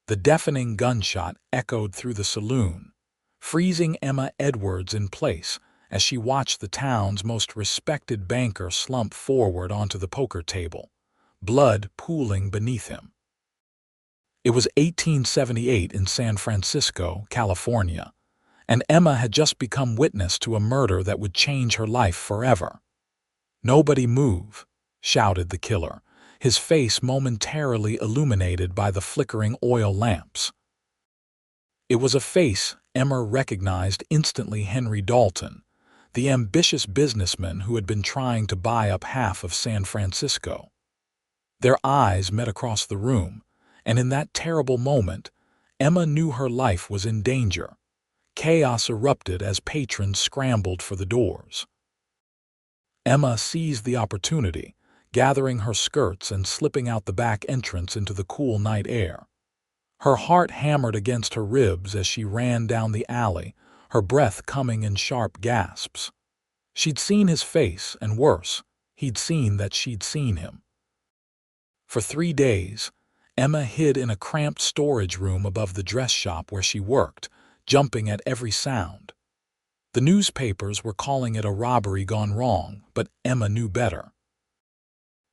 The deafening gunshot echoed through the saloon, freezing Emma Edwards in place as she watched the town's most respected banker slump forward onto the poker table, blood pooling beneath him. It was 1878 in San Francisco, California, and Emma had just become witness to a murder that would change her life forever. "Nobody move," shouted the killer, his face momentarily illuminated by the flickering oil lamps. It was a face Emma recognized instantly: Henry Dalton, the ambitious businessman who had been trying to buy up half of San Francisco. Their eyes met across the room, and in that terrible moment, Emma knew her life was in danger. Chaos erupted as patrons scrambled for the doors. Emma seized the opportunity, gathering her skirts and slipping out the back entrance into the cool night air. Her heart hammered against her ribs as she ran down the alley, her breath coming in sharp gasps. She'd seen his face, and worse, he'd seen that she'd seen him. For 3 days, Emma hid in a cramped storage room above the dress shop where she worked, jumping at every sound. The newspapers were calling it a robbery gone wrong, but Emma knew better.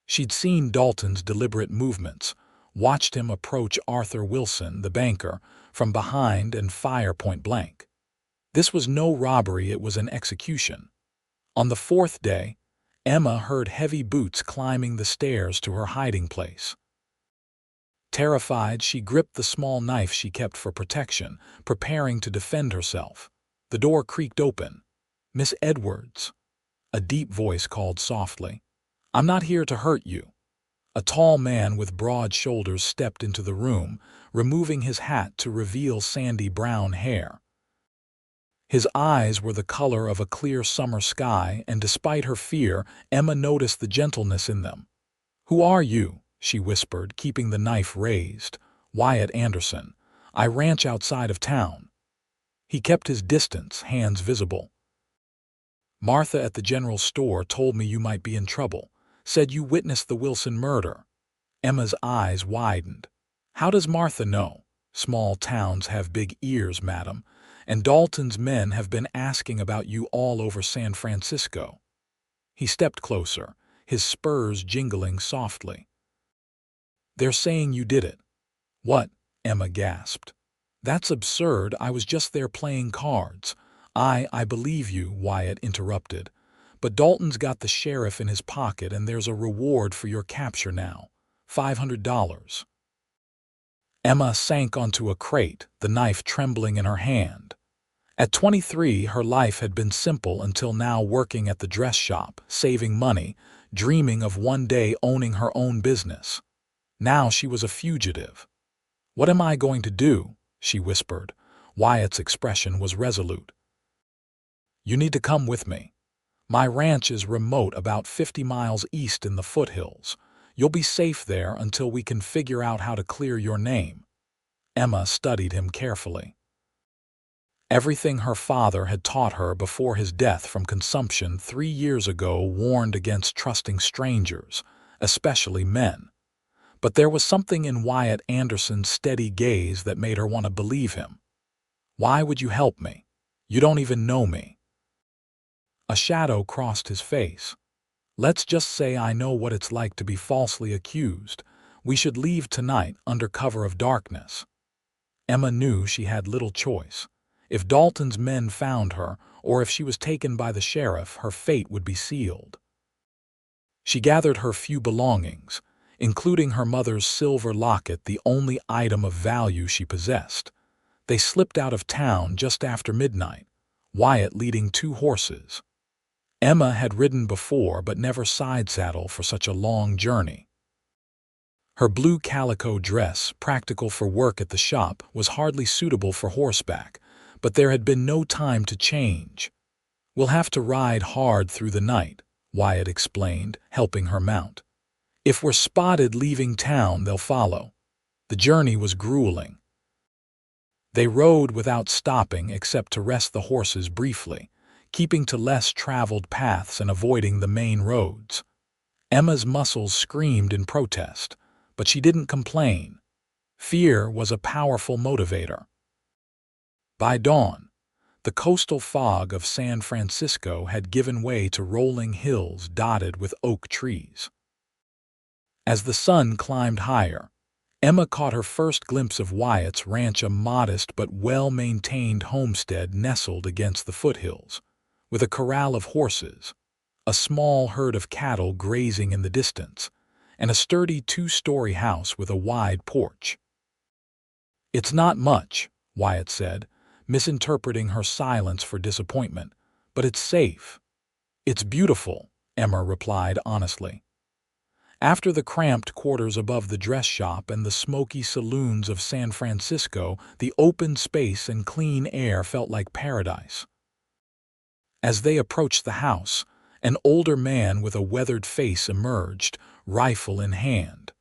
She'd seen Dalton's deliberate movements, watched him approach Arthur Wilson, the banker, from behind and fire point blank. This was no robbery, it was an execution. On the 4th day, Emma heard heavy boots climbing the stairs to her hiding place. Terrified, she gripped the small knife she kept for protection, preparing to defend herself. The door creaked open. "Miss Edwards," a deep voice called softly. "I'm not here to hurt you." A tall man with broad shoulders stepped into the room, removing his hat to reveal sandy brown hair. His eyes were the color of a clear summer sky, and despite her fear, Emma noticed the gentleness in them. "Who are you?" she whispered, keeping the knife raised. "Wyatt Anderson. I ranch outside of town." He kept his distance, hands visible. "Martha at the general store told me you might be in trouble. Said you witnessed the Wilson murder." Emma's eyes widened. "How does Martha know?" "Small towns have big ears, madam, and Dalton's men have been asking about you all over San Francisco." He stepped closer, his spurs jingling softly. "They're saying you did it." "What?" Emma gasped. "That's absurd. I was just there playing cards." I believe you," Wyatt interrupted. "But Dalton's got the sheriff in his pocket, and there's a reward for your capture now. $500. Emma sank onto a crate, the knife trembling in her hand. At 23, her life had been simple until now, working at the dress shop, saving money, dreaming of one day owning her own business. Now she was a fugitive. "What am I going to do?" she whispered. Wyatt's expression was resolute. "You need to come with me. My ranch is remote, about 50 miles east in the foothills. You'll be safe there until we can figure out how to clear your name." Emma studied him carefully. Everything her father had taught her before his death from consumption 3 years ago warned against trusting strangers, especially men. But there was something in Wyatt Anderson's steady gaze that made her want to believe him. "Why would you help me? You don't even know me." A shadow crossed his face. "Let's just say I know what it's like to be falsely accused. We should leave tonight under cover of darkness." Emma knew she had little choice. If Dalton's men found her, or if she was taken by the sheriff, her fate would be sealed. She gathered her few belongings, including her mother's silver locket, the only item of value she possessed. They slipped out of town just after midnight, Wyatt leading 2 horses. Emma had ridden before, but never side-saddle for such a long journey. Her blue calico dress, practical for work at the shop, was hardly suitable for horseback, but there had been no time to change. "We'll have to ride hard through the night," Wyatt explained, helping her mount. "If we're spotted leaving town, they'll follow." The journey was grueling. They rode without stopping except to rest the horses briefly, keeping to less traveled paths and avoiding the main roads. Emma's muscles screamed in protest, but she didn't complain. Fear was a powerful motivator. By dawn, the coastal fog of San Francisco had given way to rolling hills dotted with oak trees. As the sun climbed higher, Emma caught her first glimpse of Wyatt's ranch, a modest but well-maintained homestead nestled against the foothills, with a corral of horses, a small herd of cattle grazing in the distance, and a sturdy two-story house with a wide porch. "It's not much," Wyatt said, misinterpreting her silence for disappointment, "but it's safe." "It's beautiful," Emma replied honestly. After the cramped quarters above the dress shop and the smoky saloons of San Francisco, the open space and clean air felt like paradise. As they approached the house, an older man with a weathered face emerged, rifle in hand.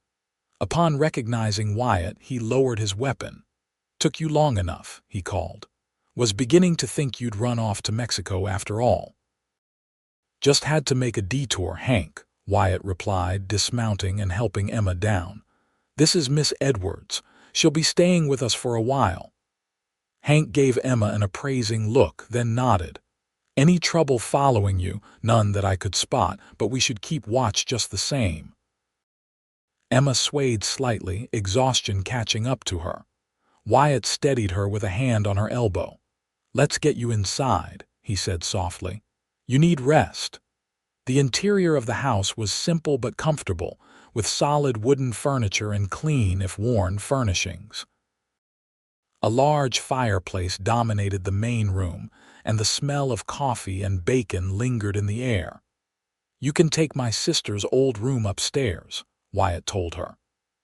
Upon recognizing Wyatt, he lowered his weapon. "Took you long enough," he called. "Was beginning to think you'd run off to Mexico after all." "Just had to make a detour, Hank," Wyatt replied, dismounting and helping Emma down. "This is Miss Edwards. She'll be staying with us for a while." Hank gave Emma an appraising look, then nodded. "Any trouble following you?" "None that I could spot, but we should keep watch just the same." Emma swayed slightly, exhaustion catching up to her. Wyatt steadied her with a hand on her elbow. "Let's get you inside," he said softly. "You need rest." The interior of the house was simple but comfortable, with solid wooden furniture and clean, if worn, furnishings. A large fireplace dominated the main room, and the smell of coffee and bacon lingered in the air. "You can take my sister's old room upstairs," Wyatt told her.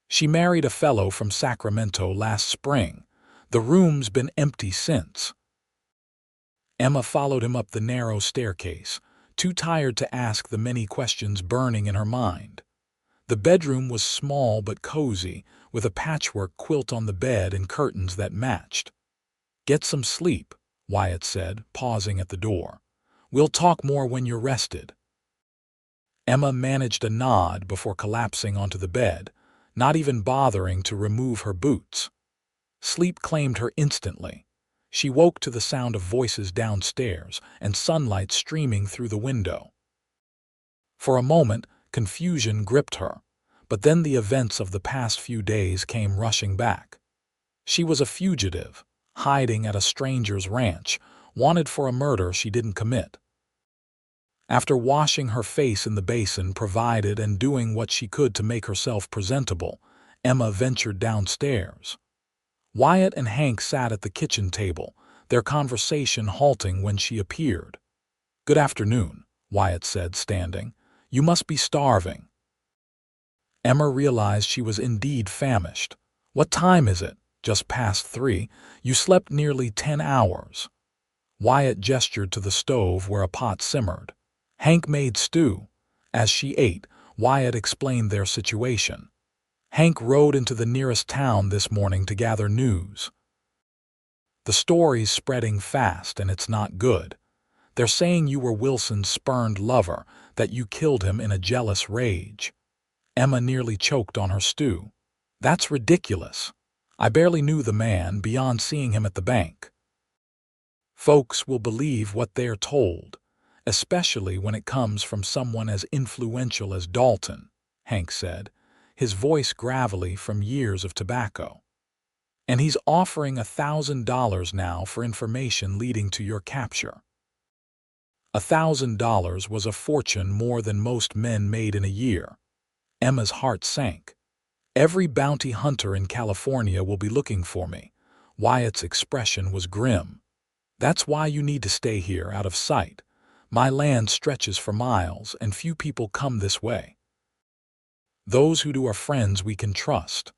"She married a fellow from Sacramento last spring. The room's been empty since." Emma followed him up the narrow staircase, too tired to ask the many questions burning in her mind. The bedroom was small but cozy, with a patchwork quilt on the bed and curtains that matched. "Get some sleep," Wyatt said, pausing at the door. "We'll talk more when you're rested." Emma managed a nod before collapsing onto the bed, not even bothering to remove her boots. Sleep claimed her instantly. She woke to the sound of voices downstairs and sunlight streaming through the window. For a moment, confusion gripped her, but then the events of the past few days came rushing back. She was a fugitive, hiding at a stranger's ranch, wanted for a murder she didn't commit. After washing her face in the basin provided and doing what she could to make herself presentable, Emma ventured downstairs. Wyatt and Hank sat at the kitchen table, their conversation halting when she appeared. "Good afternoon," Wyatt said, standing. "You must be starving." Emma realized she was indeed famished. "What time is it?" "Just past 3. You slept nearly 10 hours. Wyatt gestured to the stove where a pot simmered. "Hank made stew." As she ate, Wyatt explained their situation. "Hank rode into the nearest town this morning to gather news. The story's spreading fast and it's not good. They're saying you were Wilson's spurned lover, that you killed him in a jealous rage." Emma nearly choked on her stew. "That's ridiculous. I barely knew the man beyond seeing him at the bank." "Folks will believe what they're told, especially when it comes from someone as influential as Dalton," Hank said, his voice gravelly from years of tobacco. "And he's offering $1,000 now for information leading to your capture." $1,000 was a fortune more than most men made in a year. Emma's heart sank. "Every bounty hunter in California will be looking for me." Wyatt's expression was grim. "That's why you need to stay here, out of sight. My land stretches for miles, and few people come this way. Those who do are friends we can trust."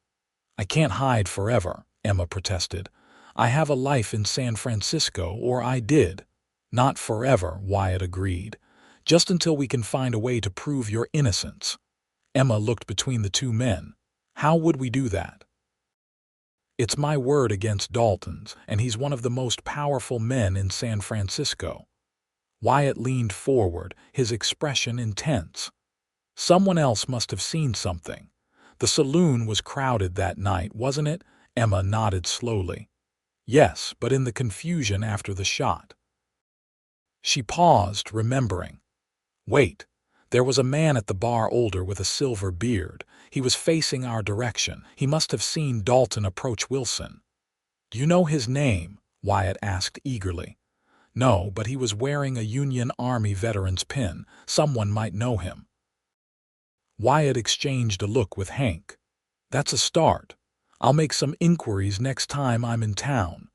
"I can't hide forever," Emma protested. "I have a life in San Francisco, or I did." "Not forever," Wyatt agreed. "Just until we can find a way to prove your innocence." Emma looked between the two men. "How would we do that?" "It's my word against Dalton's, and he's one of the most powerful men in San Francisco." Wyatt leaned forward, his expression intense. "Someone else must have seen something. The saloon was crowded that night, wasn't it? Emma nodded slowly. Yes, but in the confusion after the shot. She paused, remembering. Wait, there was a man at the bar older with a silver beard. He was facing our direction. He must have seen Dalton approach Wilson. Do you know his name? Wyatt asked eagerly. No, but he was wearing a Union Army veteran's pin. Someone might know him. Wyatt exchanged a look with Hank. That's a start. I'll make some inquiries next time I'm in town.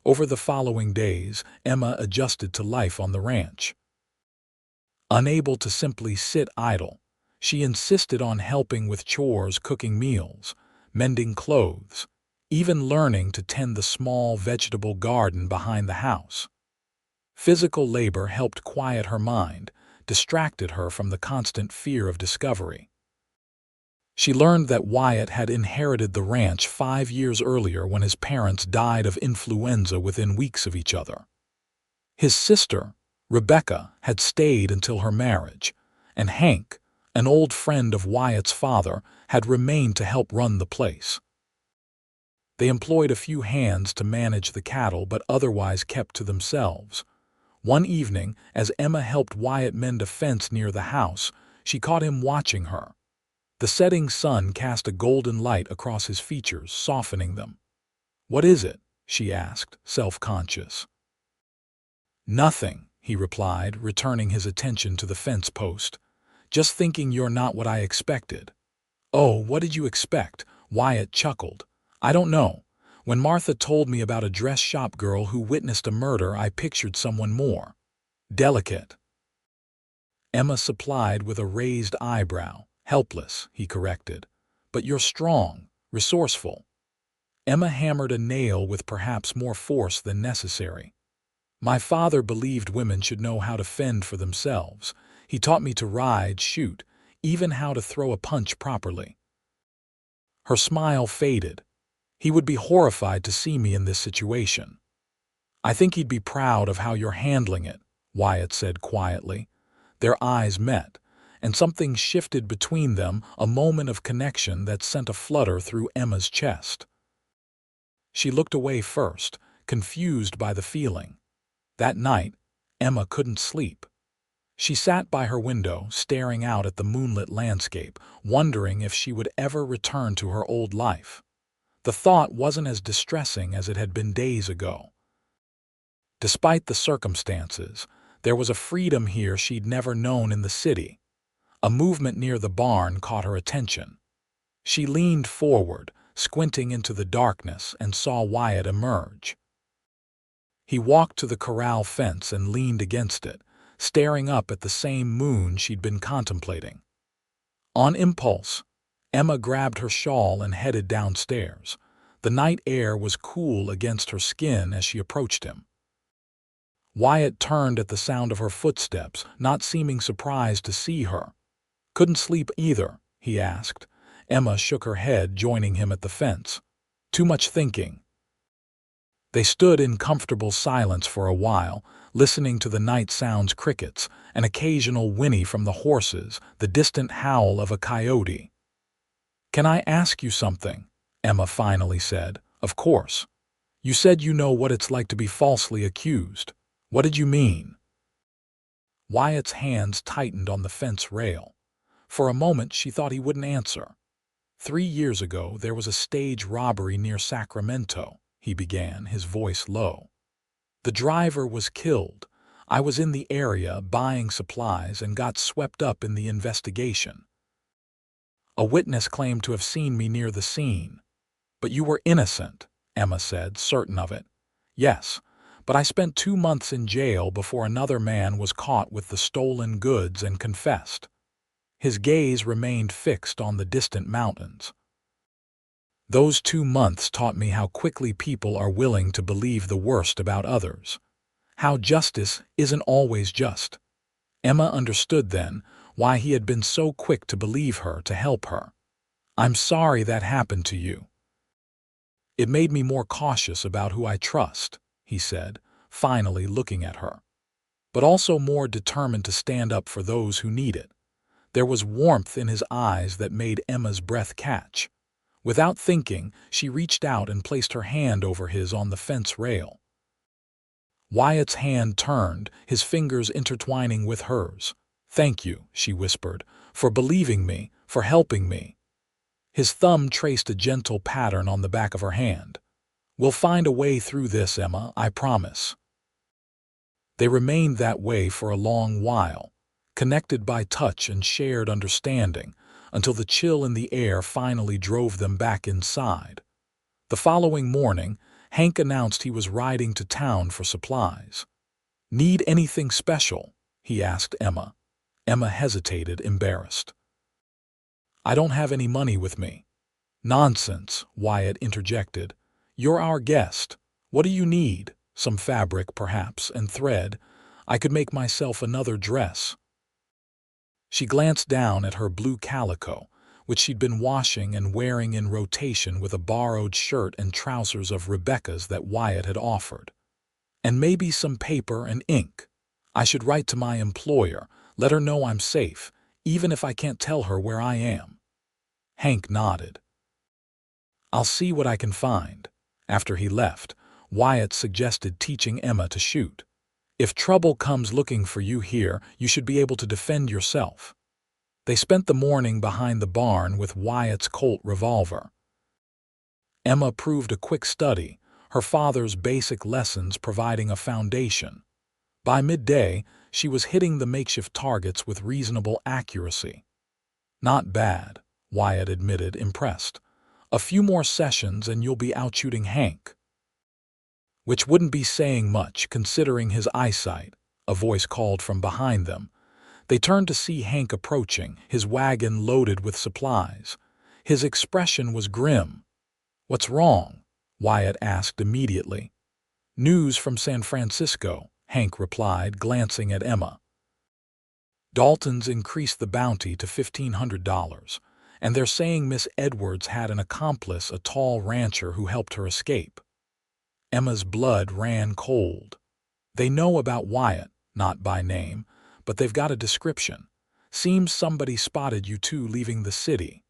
Over the following days, Emma adjusted to life on the ranch. Unable to simply sit idle, she insisted on helping with chores, cooking meals, mending clothes, even learning to tend the small vegetable garden behind the house. Physical labor helped quiet her mind, distracted her from the constant fear of discovery. She learned that Wyatt had inherited the ranch 5 years earlier when his parents died of influenza within weeks of each other. His sister, Rebecca, had stayed until her marriage, and Hank, an old friend of Wyatt's father, had remained to help run the place. They employed a few hands to manage the cattle but otherwise kept to themselves. One evening, as Emma helped Wyatt mend a fence near the house, she caught him watching her. The setting sun cast a golden light across his features, softening them. "What is it?" she asked, self-conscious. "Nothing," he replied, returning his attention to the fence post. "Just thinking you're not what I expected." "Oh, what did you expect?" Wyatt chuckled. "I don't know. When Martha told me about a dress shop girl who witnessed a murder, I pictured someone more delicate." Emma supplied with a raised eyebrow. "Helpless," he corrected. "But you're strong, resourceful." Emma hammered a nail with perhaps more force than necessary. "My father believed women should know how to fend for themselves. He taught me to ride, shoot, even how to throw a punch properly." Her smile faded. "He would be horrified to see me in this situation." "I think he'd be proud of how you're handling it," Wyatt said quietly. Their eyes met, and something shifted between them, a moment of connection that sent a flutter through Emma's chest. She looked away first, confused by the feeling. That night, Emma couldn't sleep. She sat by her window, staring out at the moonlit landscape, wondering if she would ever return to her old life. The thought wasn't as distressing as it had been days ago. Despite the circumstances, there was a freedom here she'd never known in the city. A movement near the barn caught her attention. She leaned forward, squinting into the darkness, and saw Wyatt emerge. He walked to the corral fence and leaned against it, staring up at the same moon she'd been contemplating. On impulse, Emma grabbed her shawl and headed downstairs. The night air was cool against her skin as she approached him. Wyatt turned at the sound of her footsteps, not seeming surprised to see her. "Couldn't sleep either?" he asked. Emma shook her head, joining him at the fence. "Too much thinking." They stood in comfortable silence for a while, listening to the night sounds: crickets, an occasional whinny from the horses, the distant howl of a coyote. "Can I ask you something?" Emma finally said. "Of course. You said you know what it's like to be falsely accused. What did you mean?" Wyatt's hands tightened on the fence rail. For a moment she thought he wouldn't answer. 3 years ago there was a stage robbery near Sacramento, he began, his voice low. "The driver was killed. I was in the area buying supplies and got swept up in the investigation. A witness claimed to have seen me near the scene." "But you were innocent," Emma said, certain of it. "Yes, but I spent 2 months in jail before another man was caught with the stolen goods and confessed." His gaze remained fixed on the distant mountains. "Those 2 months taught me how quickly people are willing to believe the worst about others. How justice isn't always just." Emma understood then why he had been so quick to believe her, to help her. "I'm sorry that happened to you. It made me more cautious about who I trust," he said, finally looking at her. "But also more determined to stand up for those who need it." There was warmth in his eyes that made Emma's breath catch. Without thinking, she reached out and placed her hand over his on the fence rail. Wyatt's hand turned, his fingers intertwining with hers. "Thank you," she whispered, "for believing me, for helping me." His thumb traced a gentle pattern on the back of her hand. "We'll find a way through this, Emma, I promise." They remained that way for a long while, connected by touch and shared understanding, until the chill in the air finally drove them back inside. The following morning, Hank announced he was riding to town for supplies. "Need anything special?" he asked Emma. Emma hesitated, embarrassed. "I don't have any money with me." "Nonsense," Wyatt interjected. "You're our guest. What do you need? Some fabric, perhaps, and thread. I could make myself another dress." She glanced down at her blue calico, which she'd been washing and wearing in rotation with a borrowed shirt and trousers of Rebecca's that Wyatt had offered. "And maybe some paper and ink. I should write to my employer, let her know I'm safe, even if I can't tell her where I am." Hank nodded. "I'll see what I can find." After he left, Wyatt suggested teaching Emma to shoot. "If trouble comes looking for you here, you should be able to defend yourself." They spent the morning behind the barn with Wyatt's Colt revolver. Emma proved a quick study, her father's basic lessons providing a foundation. By midday, she was hitting the makeshift targets with reasonable accuracy. "Not bad," Wyatt admitted, impressed. "A few more sessions and you'll be out shooting Hank." Which wouldn't be saying much, considering his eyesight, a voice called from behind them. They turned to see Hank approaching, his wagon loaded with supplies. His expression was grim. "What's wrong?" Wyatt asked immediately. "News from San Francisco," Hank replied, glancing at Emma. "Dalton's increased the bounty to $1,500, and they're saying Miss Edwards had an accomplice, a tall rancher who helped her escape." Emma's blood ran cold. They know about Wyatt, not by name, but they've got a description. "Seems somebody spotted you two leaving the city."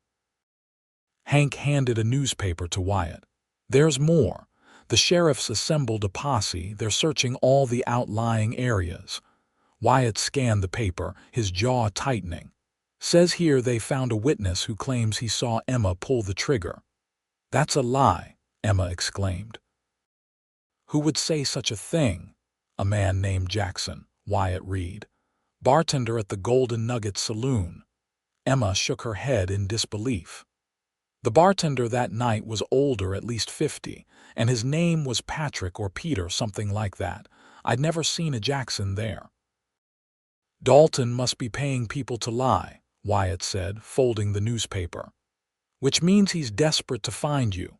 Hank handed a newspaper to Wyatt. "There's more. The sheriff's assembled a posse. They're searching all the outlying areas." Wyatt scanned the paper, his jaw tightening. "Says here they found a witness who claims he saw Emma pull the trigger." "That's a lie," Emma exclaimed. "Who would say such a thing?" "A man named Jackson," Wyatt read. "Bartender at the Golden Nugget Saloon." Emma shook her head in disbelief. "The bartender that night was older, at least 50, and his name was Patrick or Peter, something like that. I'd never seen a Jackson there." "Dalton must be paying people to lie," Wyatt said, folding the newspaper. "Which means he's desperate to find you."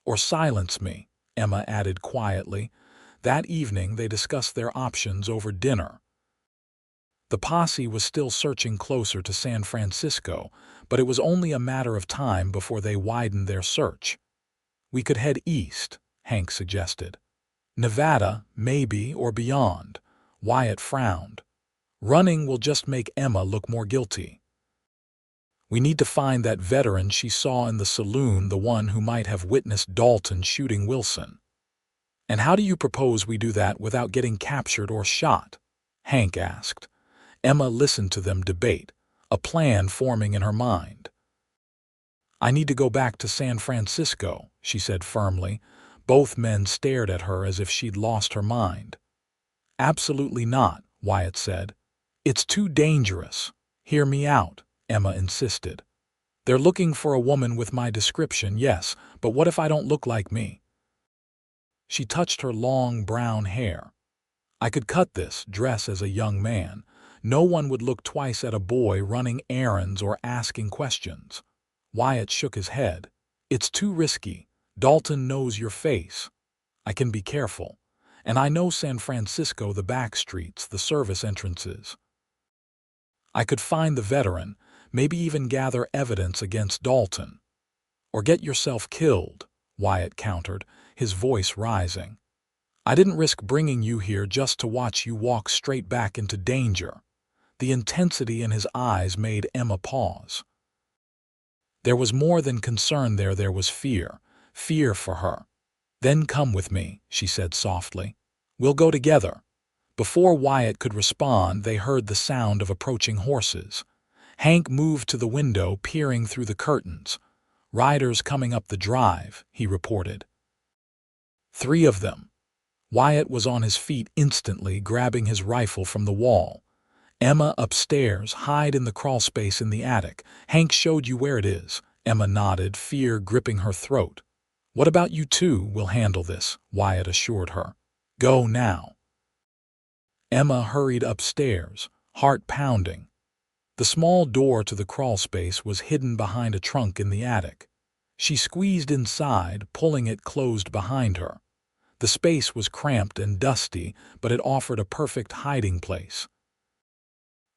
"Or silence me," Emma added quietly. That evening they discussed their options over dinner. The posse was still searching closer to San Francisco, but it was only a matter of time before they widened their search. "We could head east," Hank suggested. "Nevada, maybe, or beyond." Wyatt frowned. "Running will just make Emma look more guilty." "We need to find that veteran she saw in the saloon, the one who might have witnessed Dalton shooting Wilson." "And how do you propose we do that without getting captured or shot?" Hank asked. Emma listened to them debate, a plan forming in her mind. "I need to go back to San Francisco," she said firmly. Both men stared at her as if she'd lost her mind. "Absolutely not," Wyatt said. "It's too dangerous." "Hear me out," Emma insisted. "They're looking for a woman with my description, yes, but what if I don't look like me?" She touched her long brown hair. "I could cut this, dress as a young man. No one would look twice at a boy running errands or asking questions." Wyatt shook his head. "It's too risky. Dalton knows your face." "I can be careful. And I know San Francisco, the back streets, the service entrances." "I could find the veteran, maybe even gather evidence against Dalton." "Or get yourself killed," Wyatt countered, his voice rising. "I didn't risk bringing you here just to watch you walk straight back into danger." The intensity in his eyes made Emma pause. There was more than concern there was fear. Fear for her. "Then come with me," she said softly. "We'll go together." Before Wyatt could respond, they heard the sound of approaching horses. Hank moved to the window, peering through the curtains. "Riders coming up the drive," he reported. 3 of them. Wyatt was on his feet instantly, grabbing his rifle from the wall. "Emma, upstairs. Hide in the crawlspace in the attic. Hank showed you where it is." Emma nodded, fear gripping her throat. "What about you two? We'll handle this," Wyatt assured her. "Go now." Emma hurried upstairs, heart pounding. The small door to the crawlspace was hidden behind a trunk in the attic. She squeezed inside, pulling it closed behind her. The space was cramped and dusty, but it offered a perfect hiding place.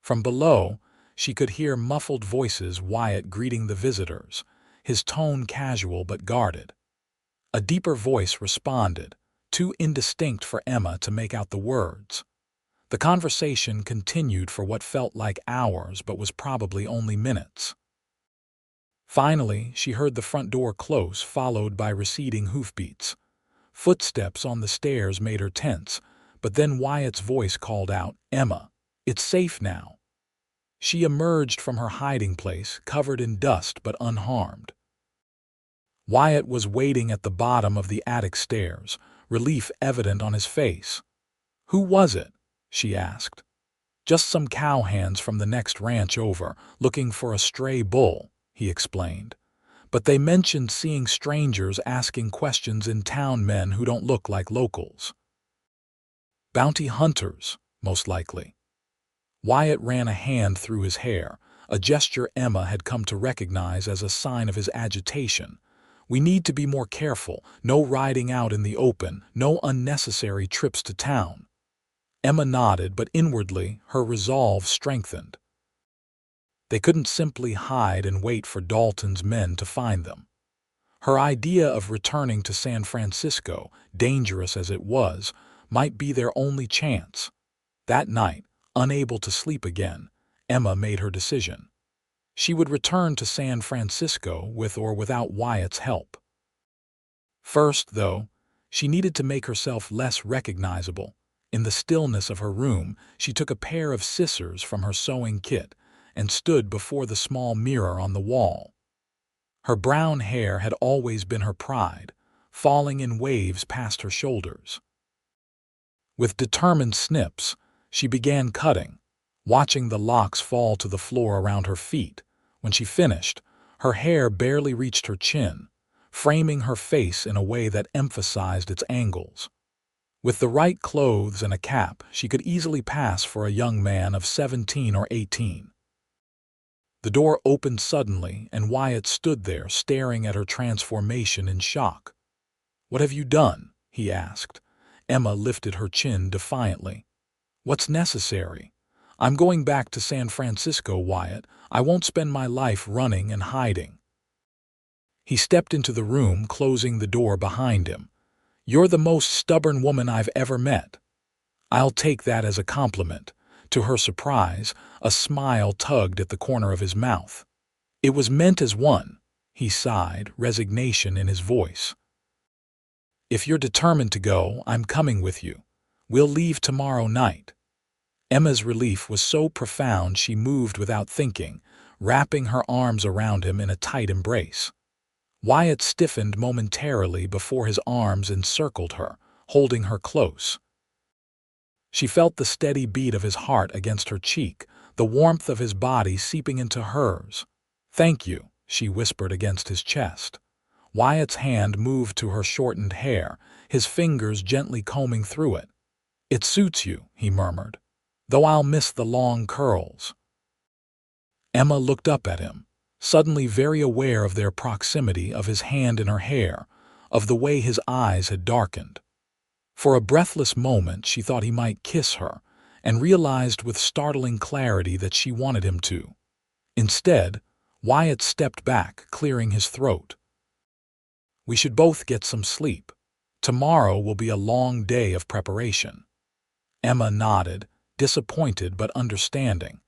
From below, she could hear muffled voices, Wyatt greeting the visitors, his tone casual but guarded. A deeper voice responded, too indistinct for Emma to make out the words. The conversation continued for what felt like hours but was probably only minutes. Finally, she heard the front door close, followed by receding hoofbeats. Footsteps on the stairs made her tense, but then Wyatt's voice called out, "Emma, it's safe now." She emerged from her hiding place, covered in dust but unharmed. Wyatt was waiting at the bottom of the attic stairs, relief evident on his face. "Who was it?" she asked. "Just some cowhands from the next ranch over, looking for a stray bull," he explained. "But they mentioned seeing strangers asking questions in town, men who don't look like locals." "Bounty hunters, most likely." Wyatt ran a hand through his hair, a gesture Emma had come to recognize as a sign of his agitation. "We need to be more careful. No riding out in the open, no unnecessary trips to town." Emma nodded, but inwardly her resolve strengthened. They couldn't simply hide and wait for Dalton's men to find them. Her idea of returning to San Francisco, dangerous as it was, might be their only chance. That night, unable to sleep again, Emma made her decision. She would return to San Francisco with or without Wyatt's help. First, though, she needed to make herself less recognizable. In the stillness of her room, she took a pair of scissors from her sewing kit and stood before the small mirror on the wall. Her brown hair had always been her pride, falling in waves past her shoulders. With determined snips, she began cutting, watching the locks fall to the floor around her feet. When she finished, her hair barely reached her chin, framing her face in a way that emphasized its angles. With the right clothes and a cap, she could easily pass for a young man of 17 or 18. The door opened suddenly, and Wyatt stood there staring at her transformation in shock. "What have you done?" he asked. Emma lifted her chin defiantly. "What's necessary? I'm going back to San Francisco, Wyatt. I won't spend my life running and hiding." He stepped into the room, closing the door behind him. "You're the most stubborn woman I've ever met." "I'll take that as a compliment." To her surprise, a smile tugged at the corner of his mouth. "It was meant as one," he sighed, resignation in his voice. "If you're determined to go, I'm coming with you. We'll leave tomorrow night." Emma's relief was so profound she moved without thinking, wrapping her arms around him in a tight embrace. Wyatt stiffened momentarily before his arms encircled her, holding her close. She felt the steady beat of his heart against her cheek, the warmth of his body seeping into hers. "Thank you," she whispered against his chest. Wyatt's hand moved to her shortened hair, his fingers gently combing through it. "It suits you," he murmured, "though I'll miss the long curls." Emma looked up at him, suddenly very aware of their proximity, of his hand in her hair, of the way his eyes had darkened. For a breathless moment she thought he might kiss her, and realized with startling clarity that she wanted him to. Instead, Wyatt stepped back, clearing his throat. "We should both get some sleep. Tomorrow will be a long day of preparation." Emma nodded, disappointed but understanding.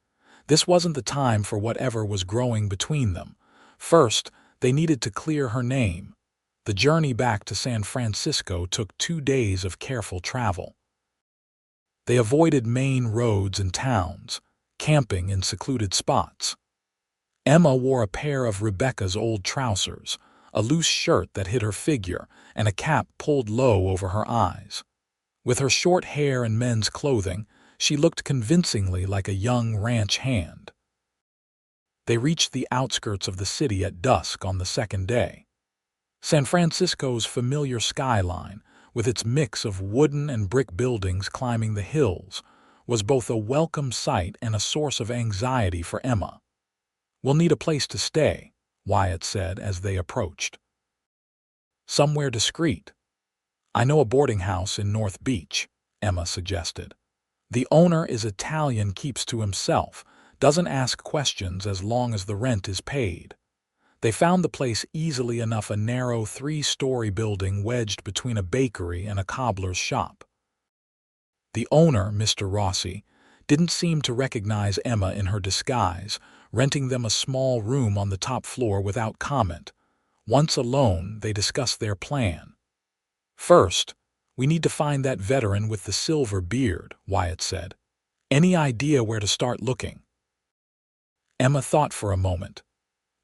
This wasn't the time for whatever was growing between them. First, they needed to clear her name. The journey back to San Francisco took 2 days of careful travel. They avoided main roads and towns, camping in secluded spots. Emma wore a pair of Rebecca's old trousers, a loose shirt that hid her figure, and a cap pulled low over her eyes. With her short hair and men's clothing, she looked convincingly like a young ranch hand. They reached the outskirts of the city at dusk on the second day. San Francisco's familiar skyline, with its mix of wooden and brick buildings climbing the hills, was both a welcome sight and a source of anxiety for Emma. "We'll need a place to stay," Wyatt said as they approached. "Somewhere discreet." "I know a boarding house in North Beach," Emma suggested. "The owner is Italian, keeps to himself, doesn't ask questions as long as the rent is paid." They found the place easily enough, a narrow 3-story building wedged between a bakery and a cobbler's shop. The owner, Mr. Rossi, didn't seem to recognize Emma in her disguise, renting them a small room on the top floor without comment. Once alone, they discussed their plan. "First, we need to find that veteran with the silver beard," Wyatt said. "Any idea where to start looking?" Emma thought for a moment.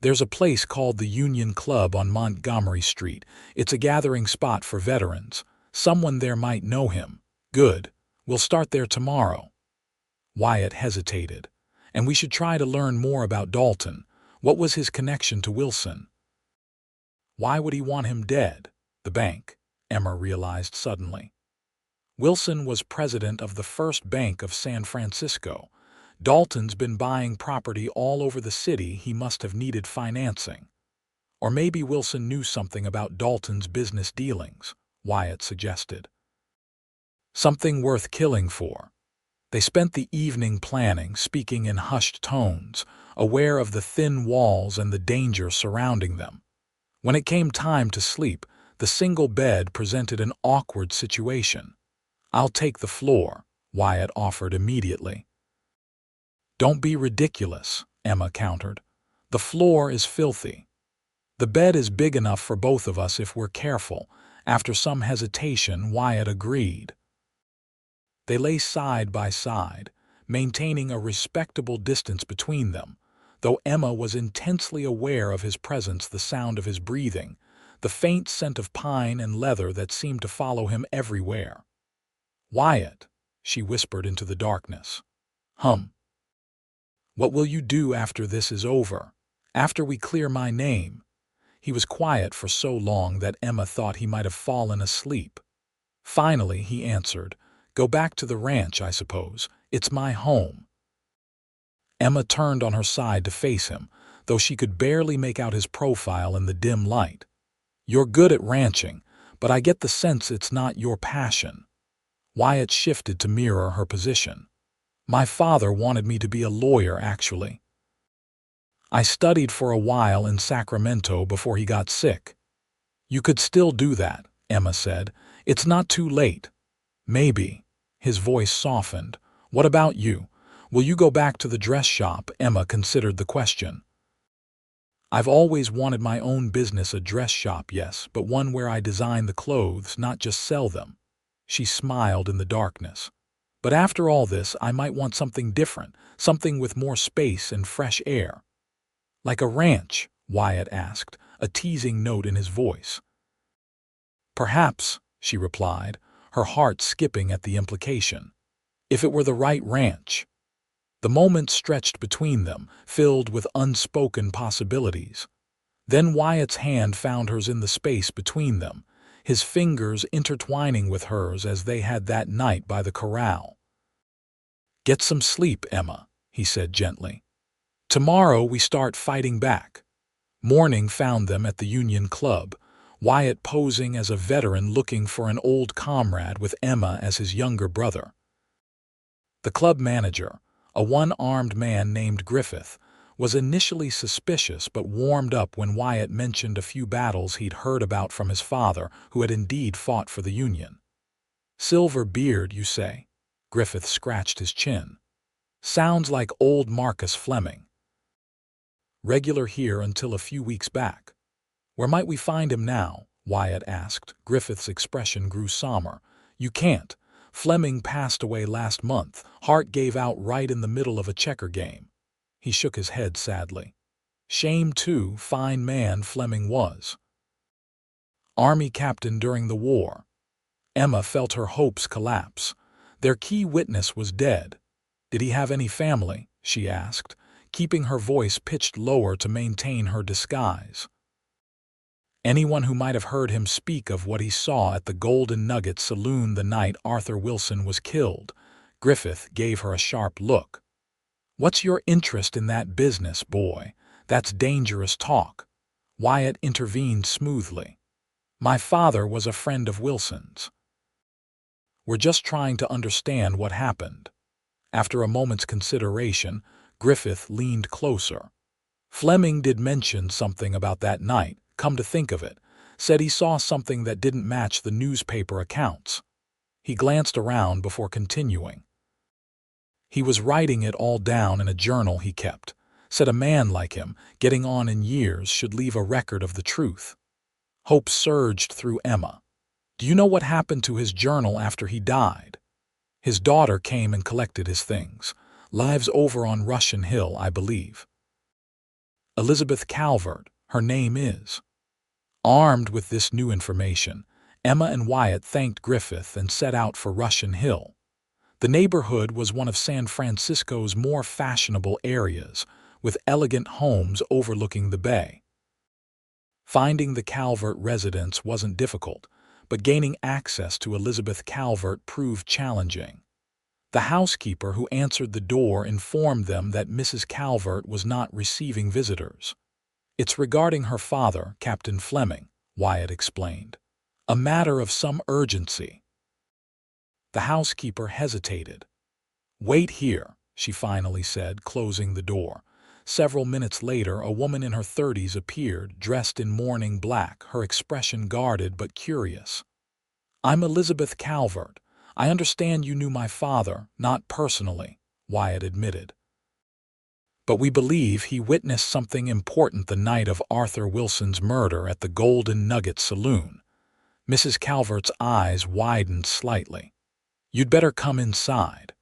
"There's a place called the Union Club on Montgomery Street. It's a gathering spot for veterans. Someone there might know him." "Good. We'll start there tomorrow." Wyatt hesitated. "And we should try to learn more about Dalton. What was his connection to Wilson?" "Why would he want him dead?" "The bank," Emma realized suddenly. "Wilson was president of the First Bank of San Francisco. Dalton's been buying property all over the city. He must have needed financing. Or maybe Wilson knew something about Dalton's business dealings," Wyatt suggested. "Something worth killing for." They spent the evening planning, speaking in hushed tones, aware of the thin walls and the danger surrounding them. When it came time to sleep, the single bed presented an awkward situation. "I'll take the floor," Wyatt offered immediately. "Don't be ridiculous," Emma countered. "The floor is filthy." "The bed is big enough for both of us if we're careful." After some hesitation, Wyatt agreed. They lay side by side, maintaining a respectable distance between them, though Emma was intensely aware of his presence, the sound of his breathing, the faint scent of pine and leather that seemed to follow him everywhere. "Wyatt," she whispered into the darkness. "What will you do after this is over? After we clear my name?" He was quiet for so long that Emma thought he might have fallen asleep. Finally, he answered, "Go back to the ranch, I suppose. It's my home." Emma turned on her side to face him, though she could barely make out his profile in the dim light. "You're good at ranching, but I get the sense it's not your passion." Wyatt shifted to mirror her position. "My father wanted me to be a lawyer, actually. I studied for a while in Sacramento before he got sick." "You could still do that," Emma said. "It's not too late." "Maybe." His voice softened. "What about you? Will you go back to the dress shop?" Emma considered the question. "I've always wanted my own business, a dress shop, yes, but one where I design the clothes, not just sell them." She smiled in the darkness. "But after all this, I might want something different, something with more space and fresh air." "Like a ranch?" Wyatt asked, a teasing note in his voice. "Perhaps," she replied, her heart skipping at the implication. "If it were the right ranch." The moment stretched between them, filled with unspoken possibilities. Then Wyatt's hand found hers in the space between them, his fingers intertwining with hers as they had that night by the corral. "Get some sleep, Emma," he said gently. "Tomorrow we start fighting back." Morning found them at the Union Club, Wyatt posing as a veteran looking for an old comrade with Emma as his younger brother. The club manager, a one-armed man named Griffith, was initially suspicious but warmed up when Wyatt mentioned a few battles he'd heard about from his father, who had indeed fought for the Union. "Silver beard, you say?" Griffith scratched his chin. "Sounds like old Marcus Fleming." Regular here until a few weeks back. Where might we find him now? Wyatt asked. Griffith's expression grew somber. You can't. Fleming passed away last month. Hart gave out right in the middle of a checker game. He shook his head sadly. Shame too, fine man Fleming was. Army captain during the war. Emma felt her hopes collapse. Their key witness was dead. Did he have any family? She asked, keeping her voice pitched lower to maintain her disguise. Anyone who might have heard him speak of what he saw at the Golden Nugget saloon the night Arthur Wilson was killed. Griffith gave her a sharp look. What's your interest in that business, boy? That's dangerous talk. Wyatt intervened smoothly. My father was a friend of Wilson's. We're just trying to understand what happened. After a moment's consideration, Griffith leaned closer. Fleming did mention something about that night, come to think of it, said he saw something that didn't match the newspaper accounts. He glanced around before continuing. He was writing it all down in a journal he kept. Said a man like him, getting on in years, should leave a record of the truth. Hope surged through Emma. Do you know what happened to his journal after he died? His daughter came and collected his things. Lives over on Russian Hill, I believe. Elizabeth Calvert, her name is. Armed with this new information, Emma and Wyatt thanked Griffith and set out for Russian Hill. The neighborhood was one of San Francisco's more fashionable areas, with elegant homes overlooking the bay. Finding the Calvert residence wasn't difficult, but gaining access to Elizabeth Calvert proved challenging. The housekeeper who answered the door informed them that Mrs. Calvert was not receiving visitors. It's regarding her father, Captain Fleming, Wyatt explained. A matter of some urgency. The housekeeper hesitated. Wait here, she finally said, closing the door. Several minutes later, a woman in her 30s appeared, dressed in mourning black, her expression guarded but curious. I'm Elizabeth Calvert. I understand you knew my father, not personally, Wyatt admitted. But we believe he witnessed something important the night of Arthur Wilson's murder at the Golden Nugget saloon. Mrs. Calvert's eyes widened slightly. You'd better come inside.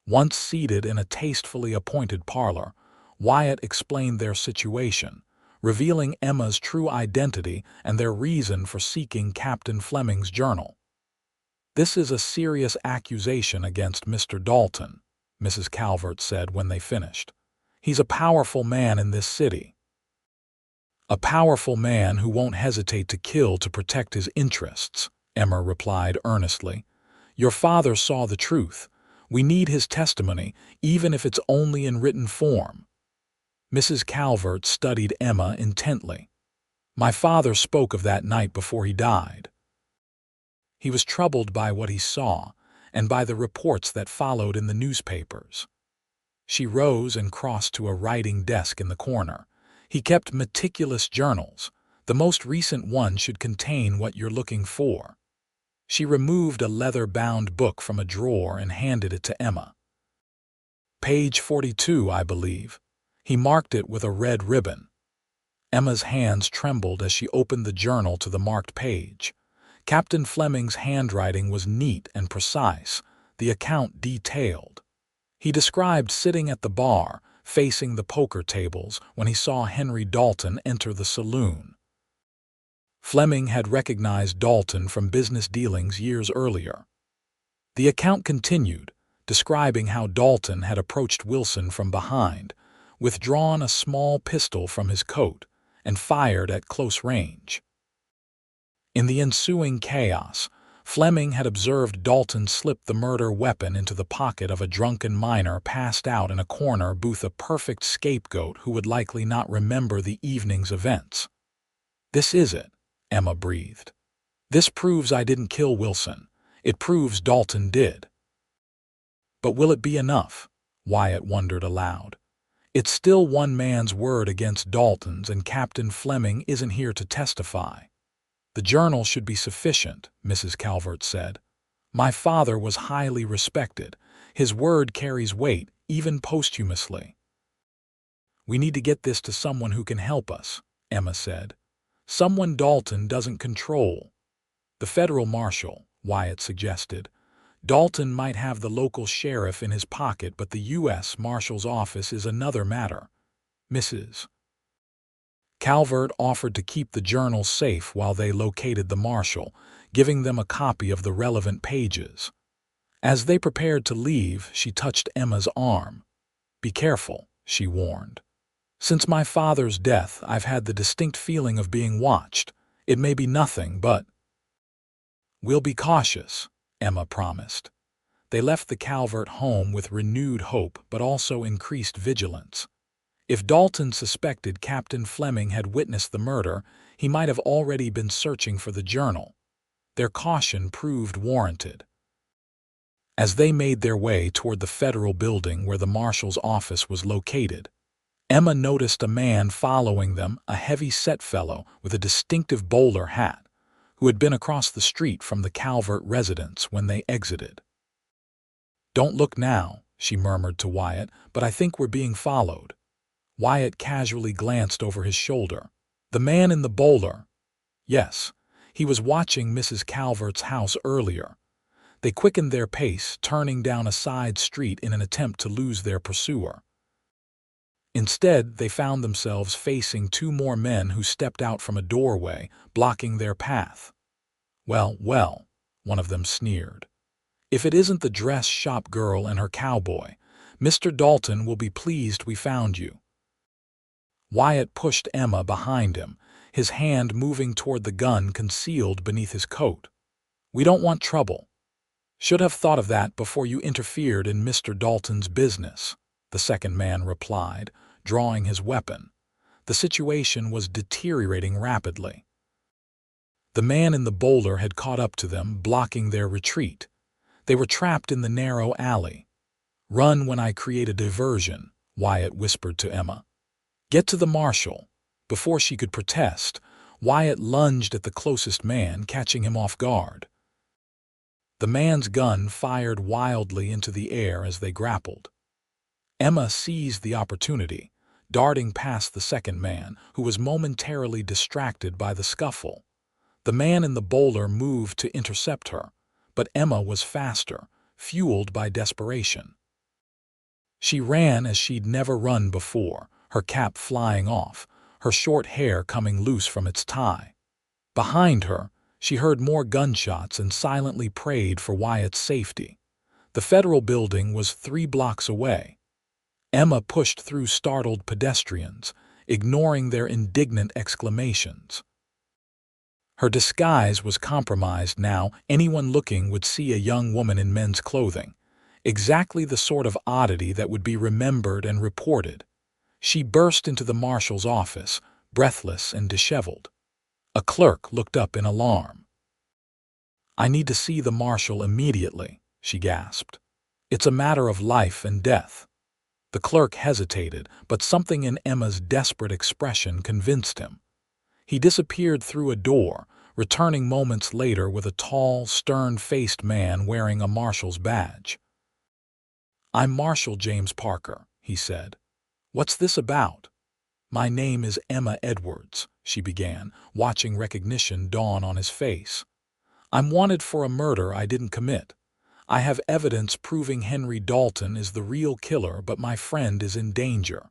Once seated in a tastefully appointed parlor, Wyatt explained their situation, revealing Emma's true identity and their reason for seeking Captain Fleming's journal. This is a serious accusation against Mr. Dalton, Mrs. Calvert said when they finished. He's a powerful man in this city. A powerful man who won't hesitate to kill to protect his interests, Emma replied earnestly. Your father saw the truth. We need his testimony, even if it's only in written form. Mrs. Calvert studied Emma intently. My father spoke of that night before he died. He was troubled by what he saw and by the reports that followed in the newspapers. She rose and crossed to a writing desk in the corner. He kept meticulous journals. The most recent one should contain what you're looking for. She removed a leather-bound book from a drawer and handed it to Emma. Page 42, I believe. He marked it with a red ribbon. Emma's hands trembled as she opened the journal to the marked page. Captain Fleming's handwriting was neat and precise, the account detailed. He described sitting at the bar, facing the poker tables, when he saw Henry Dalton enter the saloon. Fleming had recognized Dalton from business dealings years earlier. The account continued, describing how Dalton had approached Wilson from behind, withdrawn a small pistol from his coat, and fired at close range. In the ensuing chaos, Fleming had observed Dalton slip the murder weapon into the pocket of a drunken miner passed out in a corner booth, a perfect scapegoat who would likely not remember the evening's events. This is it, Emma breathed. This proves I didn't kill Wilson. It proves Dalton did. But will it be enough? Wyatt wondered aloud. It's still one man's word against Dalton's, and Captain Fleming isn't here to testify. The journal should be sufficient, Mrs. Calvert said. My father was highly respected. His word carries weight, even posthumously. "We need to get this to someone who can help us," Emma said. "Someone Dalton doesn't control." "The federal marshal," Wyatt suggested. "Dalton might have the local sheriff in his pocket, but the U.S. Marshal's office is another matter." Mrs. Calvert offered to keep the journal safe while they located the marshal, giving them a copy of the relevant pages. As they prepared to leave, she touched Emma's arm. "Be careful," she warned. "Since my father's death, I've had the distinct feeling of being watched. It may be nothing, but—" "We'll be cautious," Emma promised. They left the Calvert home with renewed hope but also increased vigilance. If Dalton suspected Captain Fleming had witnessed the murder, he might have already been searching for the journal. Their caution proved warranted. As they made their way toward the federal building where the marshal's office was located, Emma noticed a man following them, a heavy-set fellow with a distinctive bowler hat, who had been across the street from the Calvert residence when they exited. "Don't look now," she murmured to Wyatt, "but I think we're being followed." Wyatt casually glanced over his shoulder. "The man in the bowler?" "Yes, he was watching Mrs. Calvert's house earlier." They quickened their pace, turning down a side street in an attempt to lose their pursuer. Instead, they found themselves facing two more men who stepped out from a doorway, blocking their path. "Well, well," one of them sneered. "If it isn't the dress shop girl and her cowboy, Mr. Dalton will be pleased we found you." Wyatt pushed Emma behind him, his hand moving toward the gun concealed beneath his coat. "We don't want trouble." "Should have thought of that before you interfered in Mr. Dalton's business," the second man replied, drawing his weapon. The situation was deteriorating rapidly. The man in the bowler had caught up to them, blocking their retreat. They were trapped in the narrow alley. "Run when I create a diversion," Wyatt whispered to Emma. "Get to the marshal." Before she could protest, Wyatt lunged at the closest man, catching him off guard. The man's gun fired wildly into the air as they grappled. Emma seized the opportunity, darting past the second man, who was momentarily distracted by the scuffle. The man in the bowler moved to intercept her, but Emma was faster, fueled by desperation. She ran as she'd never run before, her cap flying off, her short hair coming loose from its tie. Behind her, she heard more gunshots and silently prayed for Wyatt's safety. The federal building was 3 blocks away. Emma pushed through startled pedestrians, ignoring their indignant exclamations. Her disguise was compromised now. Anyone looking would see a young woman in men's clothing, exactly the sort of oddity that would be remembered and reported. She burst into the marshal's office, breathless and disheveled. A clerk looked up in alarm. "I need to see the marshal immediately," she gasped. "It's a matter of life and death." The clerk hesitated, but something in Emma's desperate expression convinced him. He disappeared through a door, returning moments later with a tall, stern-faced man wearing a marshal's badge. "I'm Marshal James Parker," he said. "What's this about?" "My name is Emma Edwards," she began, watching recognition dawn on his face. "I'm wanted for a murder I didn't commit. I have evidence proving Henry Dalton is the real killer, but my friend is in danger.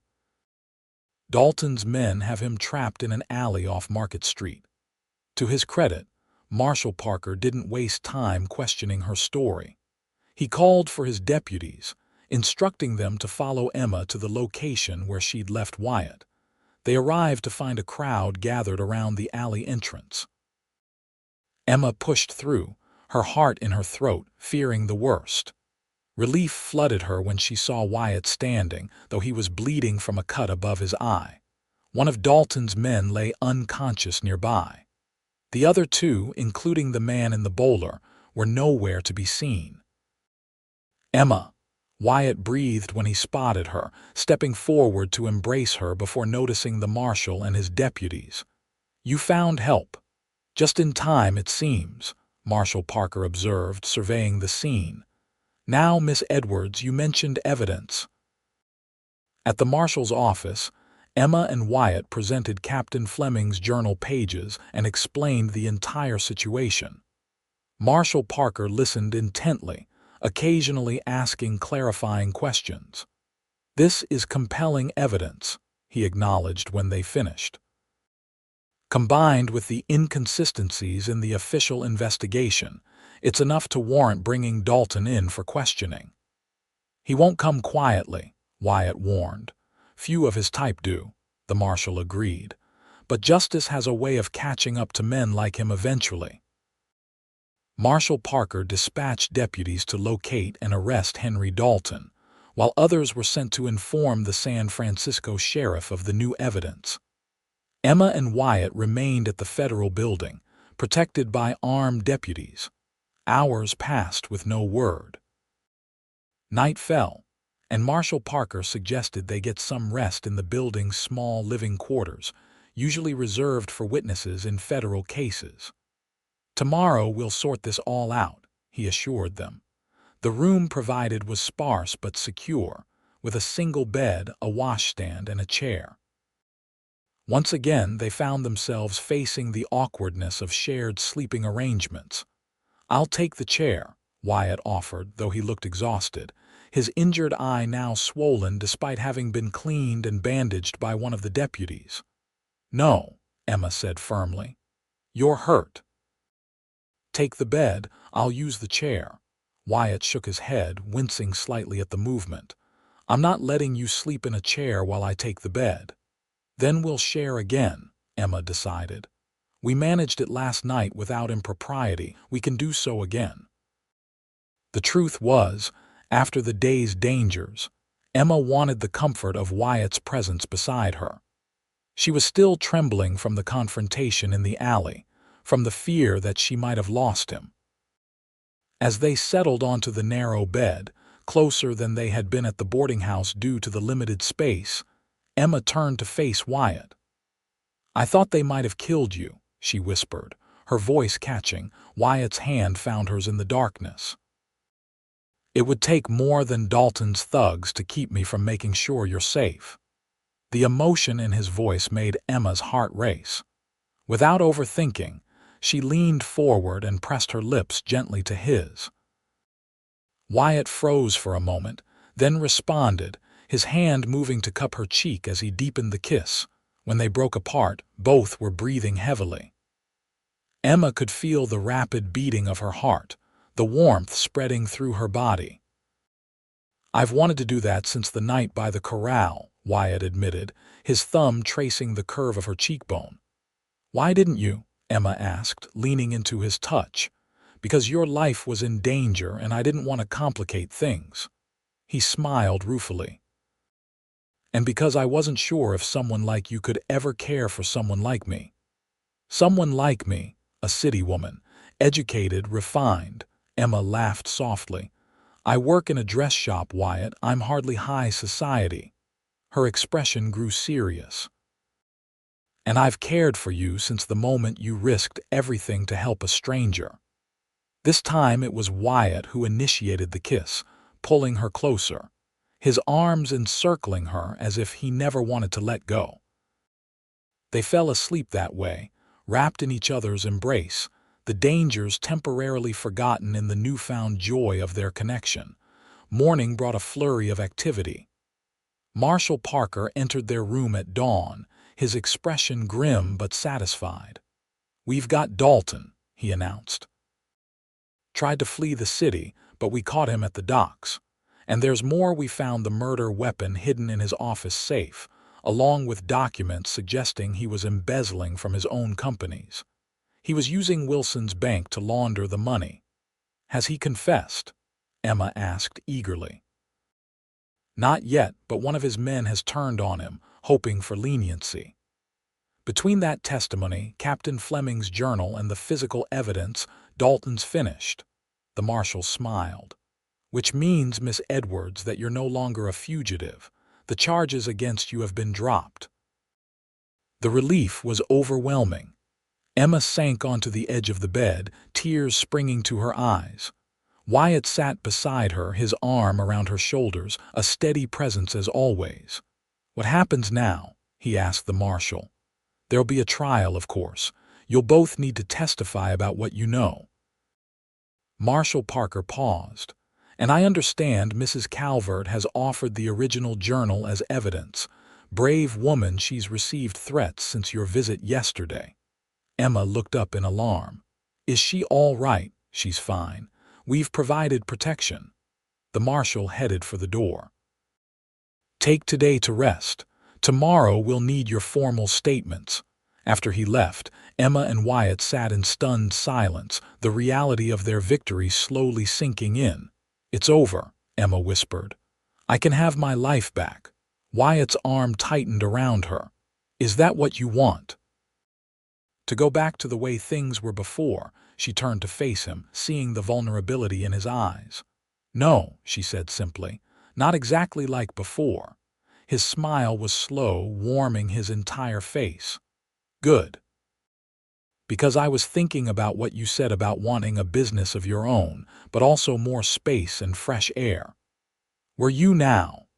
Dalton's men have him trapped in an alley off Market Street." To his credit, Marshal Parker didn't waste time questioning her story. He called for his deputies, instructing them to follow Emma to the location where she'd left Wyatt. They arrived to find a crowd gathered around the alley entrance. Emma pushed through, her heart in her throat, fearing the worst. Relief flooded her when she saw Wyatt standing, though he was bleeding from a cut above his eye. One of Dalton's men lay unconscious nearby. The other two, including the man in the bowler, were nowhere to be seen. "Emma," Wyatt breathed when he spotted her, stepping forward to embrace her before noticing the marshal and his deputies. "You found help. Just in time, it seems," Marshal Parker observed, surveying the scene. "Now, Miss Edwards, you mentioned evidence." At the marshal's office, Emma and Wyatt presented Captain Fleming's journal pages and explained the entire situation. Marshal Parker listened intently, occasionally asking clarifying questions. "This is compelling evidence," he acknowledged when they finished. "Combined with the inconsistencies in the official investigation, it's enough to warrant bringing Dalton in for questioning." "He won't come quietly," Wyatt warned. "Few of his type do," the marshal agreed. "But justice has a way of catching up to men like him eventually." Marshal Parker dispatched deputies to locate and arrest Henry Dalton, while others were sent to inform the San Francisco sheriff of the new evidence. Emma and Wyatt remained at the federal building, protected by armed deputies. Hours passed with no word. Night fell, and Marshal Parker suggested they get some rest in the building's small living quarters, usually reserved for witnesses in federal cases. "Tomorrow we'll sort this all out," he assured them. The room provided was sparse but secure, with a single bed, a washstand, and a chair. Once again, they found themselves facing the awkwardness of shared sleeping arrangements. "I'll take the chair," Wyatt offered, though he looked exhausted, his injured eye now swollen despite having been cleaned and bandaged by one of the deputies. "No," Emma said firmly. "You're hurt." "Take the bed, I'll use the chair." Wyatt shook his head, wincing slightly at the movement. "I'm not letting you sleep in a chair while I take the bed." "Then we'll share again," Emma decided. "We managed it last night without impropriety. We can do so again." The truth was, after the day's dangers, Emma wanted the comfort of Wyatt's presence beside her. She was still trembling from the confrontation in the alley, from the fear that she might have lost him. As they settled onto the narrow bed, closer than they had been at the boarding house due to the limited space, Emma turned to face Wyatt. "I thought they might have killed you," she whispered, her voice catching. Wyatt's hand found hers in the darkness. "It would take more than Dalton's thugs to keep me from making sure you're safe." The emotion in his voice made Emma's heart race. Without overthinking, she leaned forward and pressed her lips gently to his. Wyatt froze for a moment, then responded, his hand moving to cup her cheek as he deepened the kiss. When they broke apart, both were breathing heavily. Emma could feel the rapid beating of her heart, the warmth spreading through her body. "I've wanted to do that since the night by the corral," Wyatt admitted, his thumb tracing the curve of her cheekbone. "Why didn't you?" Emma asked, leaning into his touch. "Because your life was in danger and I didn't want to complicate things." He smiled ruefully. "And because I wasn't sure if someone like you could ever care for someone like me." "Someone like me, a city woman, educated, refined," Emma laughed softly. "I work in a dress shop, Wyatt. I'm hardly high society." Her expression grew serious. "And I've cared for you since the moment you risked everything to help a stranger." This time it was Wyatt who initiated the kiss, pulling her closer, his arms encircling her as if he never wanted to let go. They fell asleep that way, wrapped in each other's embrace, the dangers temporarily forgotten in the newfound joy of their connection. Morning brought a flurry of activity. Marshal Parker entered their room at dawn, his expression grim but satisfied. "We've got Dalton," he announced. "Tried to flee the city, but we caught him at the docks. And there's more. We found the murder weapon hidden in his office safe, along with documents suggesting he was embezzling from his own companies. He was using Wilson's bank to launder the money." "Has he confessed?" Emma asked eagerly. "Not yet, but one of his men has turned on him, hoping for leniency." Between that testimony, Captain Fleming's journal, and the physical evidence, Dalton's finished. The marshal smiled. "Which means, Miss Edwards, that you're no longer a fugitive. The charges against you have been dropped." The relief was overwhelming. Emma sank onto the edge of the bed, tears springing to her eyes. Wyatt sat beside her, his arm around her shoulders, a steady presence as always. "What happens now?" he asked the marshal. "There'll be a trial, of course. You'll both need to testify about what you know." Marshal Parker paused. "And I understand Mrs. Calvert has offered the original journal as evidence. Brave woman, she's received threats since your visit yesterday." Emma looked up in alarm. "Is she all right?" "She's fine. We've provided protection." The marshal headed for the door. "Take today to rest. Tomorrow we'll need your formal statements." After he left, Emma and Wyatt sat in stunned silence, the reality of their victory slowly sinking in. "It's over," Emma whispered. "I can have my life back." Wyatt's arm tightened around her. "Is that what you want?" To go back to the way things were before, she turned to face him, seeing the vulnerability in his eyes. "No," she said simply, "not exactly like before." His smile was slow, warming his entire face. "Good. Because I was thinking about what you said about wanting a business of your own, but also more space and fresh air." "Were you now?"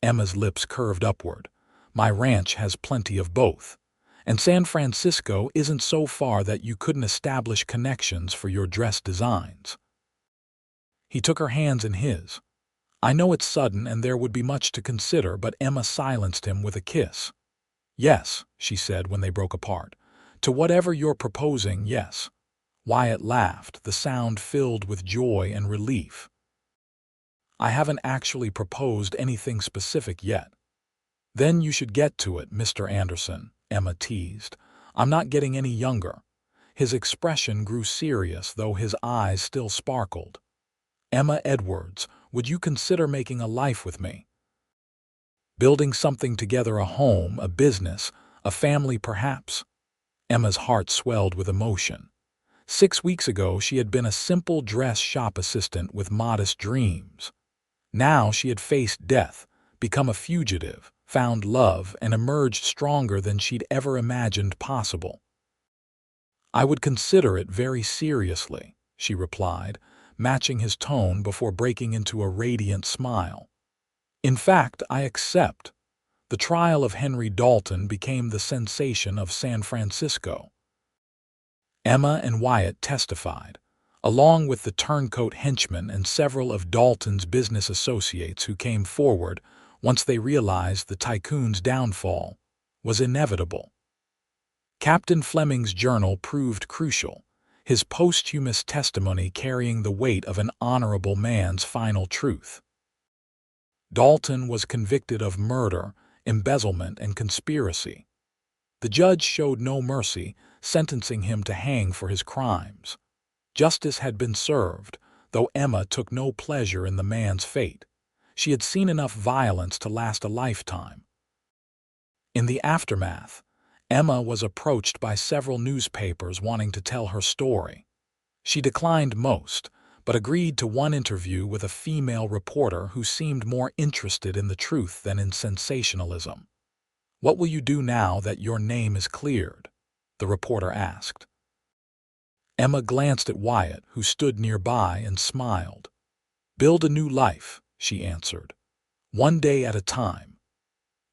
Emma's lips curved upward. "My ranch has plenty of both. And San Francisco isn't so far that you couldn't establish connections for your dress designs." He took her hands in his. "I know it's sudden and there would be much to consider," but Emma silenced him with a kiss. "Yes," she said when they broke apart. "To whatever you're proposing, yes." Wyatt laughed, the sound filled with joy and relief. "I haven't actually proposed anything specific yet." "Then you should get to it, Mr. Anderson," Emma teased. "I'm not getting any younger." His expression grew serious, though his eyes still sparkled. "Emma Edwards, would you consider making a life with me? Building something together, a home, a business, a family perhaps?" Emma's heart swelled with emotion. 6 weeks ago she had been a simple dress shop assistant with modest dreams. Now she had faced death, become a fugitive, found love, and emerged stronger than she'd ever imagined possible. "I would consider it very seriously," she replied, matching his tone before breaking into a radiant smile. "In fact, I accept." The trial of Henry Dalton became the sensation of San Francisco. Emma and Wyatt testified, along with the turncoat henchman and several of Dalton's business associates who came forward once they realized the tycoon's downfall was inevitable. Captain Fleming's journal proved crucial, his posthumous testimony carrying the weight of an honorable man's final truth. Dalton was convicted of murder, embezzlement, and conspiracy. The judge showed no mercy, sentencing him to hang for his crimes. Justice had been served, though Emma took no pleasure in the man's fate. She had seen enough violence to last a lifetime. In the aftermath, Emma was approached by several newspapers wanting to tell her story. She declined most, but agreed to one interview with a female reporter who seemed more interested in the truth than in sensationalism. "What will you do now that your name is cleared?" the reporter asked. Emma glanced at Wyatt, who stood nearby, and smiled. "Build a new life," she answered. "One day at a time."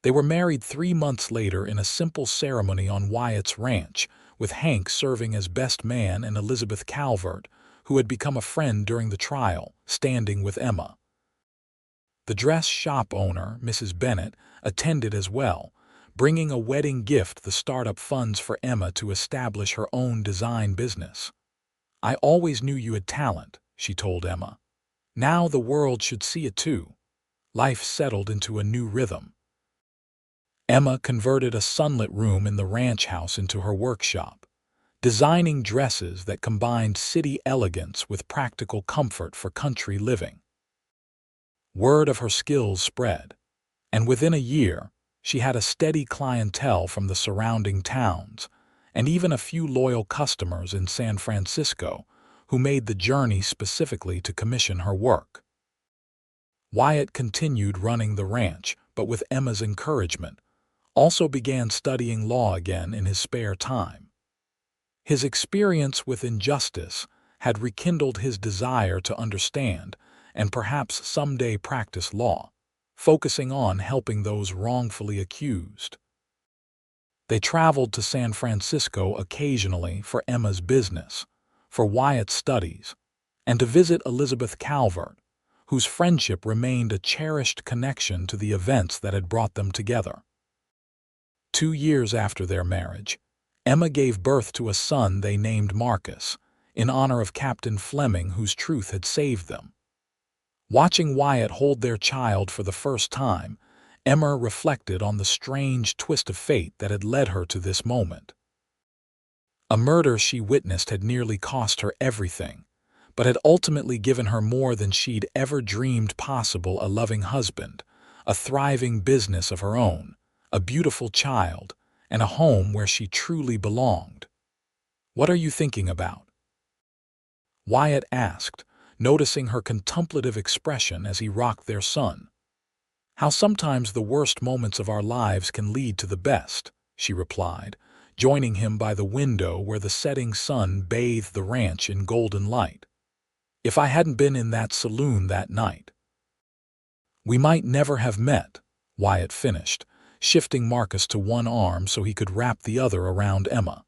They were married 3 months later in a simple ceremony on Wyatt's ranch, with Hank serving as best man and Elizabeth Calvert, who had become a friend during the trial, standing with Emma. The dress shop owner, Mrs. Bennett, attended as well, bringing a wedding gift, the startup funds for Emma to establish her own design business. "I always knew you had talent," she told Emma. "Now the world should see it too." Life settled into a new rhythm. Emma converted a sunlit room in the ranch house into her workshop, designing dresses that combined city elegance with practical comfort for country living. Word of her skills spread, and within a year, she had a steady clientele from the surrounding towns, and even a few loyal customers in San Francisco who made the journey specifically to commission her work. Wyatt continued running the ranch, but with Emma's encouragement, also began studying law again in his spare time. His experience with injustice had rekindled his desire to understand and perhaps someday practice law, focusing on helping those wrongfully accused. They traveled to San Francisco occasionally for Emma's business, for Wyatt's studies, and to visit Elizabeth Calvert, whose friendship remained a cherished connection to the events that had brought them together. 2 years after their marriage, Emma gave birth to a son they named Marcus, in honor of Captain Fleming, whose truth had saved them. Watching Wyatt hold their child for the first time, Emma reflected on the strange twist of fate that had led her to this moment. A murder she witnessed had nearly cost her everything, but had ultimately given her more than she'd ever dreamed possible: a loving husband, a thriving business of her own, a beautiful child, and a home where she truly belonged. "What are you thinking about?" Wyatt asked, noticing her contemplative expression as he rocked their son. "How sometimes the worst moments of our lives can lead to the best," she replied, joining him by the window where the setting sun bathed the ranch in golden light. "If I hadn't been in that saloon that night, we might never have met," Wyatt finished, shifting Marcus to one arm so he could wrap the other around Emma.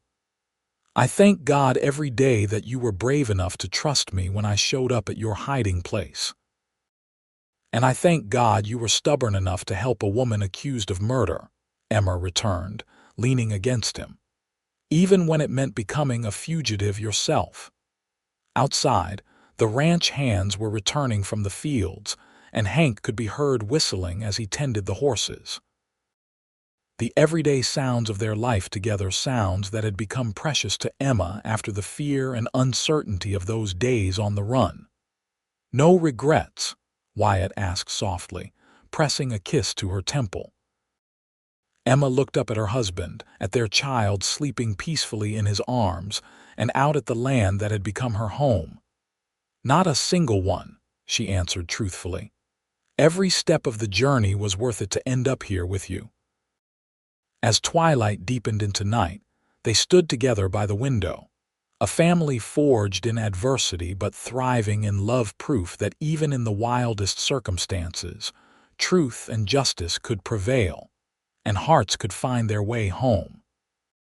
"I thank God every day that you were brave enough to trust me when I showed up at your hiding place. And I thank God you were stubborn enough to help a woman accused of murder," Emma returned, leaning against him, "even when it meant becoming a fugitive yourself." Outside, the ranch hands were returning from the fields, and Hank could be heard whistling as he tended the horses. The everyday sounds of their life together, sounds that had become precious to Emma after the fear and uncertainty of those days on the run. "No regrets?" Wyatt asked softly, pressing a kiss to her temple. Emma looked up at her husband, at their child sleeping peacefully in his arms, and out at the land that had become her home. "Not a single one," she answered truthfully. "Every step of the journey was worth it to end up here with you." As twilight deepened into night, they stood together by the window, a family forged in adversity but thriving in love, proof that even in the wildest circumstances, truth and justice could prevail, and hearts could find their way home.